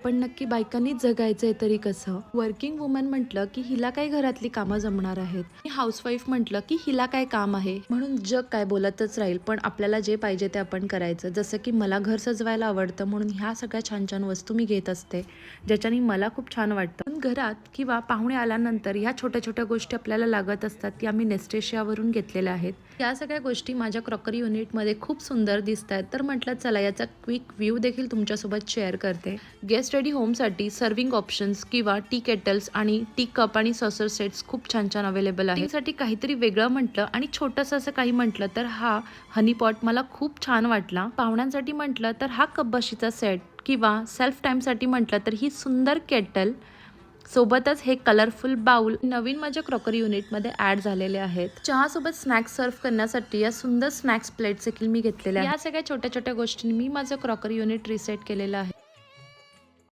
पण नक्की बायकांनी जगायचंय तरी कसं? वर्किंग वुमन म्हटलं की हिला काय घरातली कामं जमणार आहेत, हाऊसवाईफ म्हटलं की हिला काय काम आहे, म्हणून जग काय बोलतच राहील. पण आपल्याला जे पाहिजे ते आपण करायचं. जसं की मला घर सजवायला आवडतं म्हणून ह्या सगळ्या छान छान वस्तू मी घेत असते, ज्याच्याने मला खूप छान वाटतं. पण घरात किंवा पाहुणे आल्यानंतर ह्या छोट्या छोट्या गोष्टी आपल्याला लागत असतात, त्या मी नेस्टेशियावरून घेतलेल्या आहेत. या सगळ्या गोष्टी माझ्या क्रॉकरी युनिटमध्ये खूप सुंदर दिसत आहेत, तर म्हटलं चला याचा क्विक व्ह्यू देखील तुमच्यासोबत शेअर करते. गेस्ट रेडी होमसाठी सर्विंग ऑप्शन्स किंवा टी केटल्स आणि टी कप आणि सॉसर सेट्स खूप छान छान अवेलेबल आहे. साठी काहीतरी वेगळं म्हटलं आणि छोटंसं असं काही म्हटलं तर हा हनी पॉट मला खूप छान वाटला. पाहुण्यांसाठी म्हटलं तर हा कपबशीचा सेट किंवा सेल्फ टाईमसाठी म्हटलं तर ही सुंदर केटल सोबतच हे कलरफुल बाउल नवीन माझ्या क्रॉकरी युनिटमध्ये ऍड झालेले आहेत. चहासोबत स्नॅक्स सर्व करण्यासाठी या सुंदर स्नॅक्स प्लेट्स देखील मी घेतलेल्या आहेत. या सगळ्या छोट्या छोट्या गोष्टींनी मी माझं क्रॉकरी युनिट रिसेट केलेलं आहे.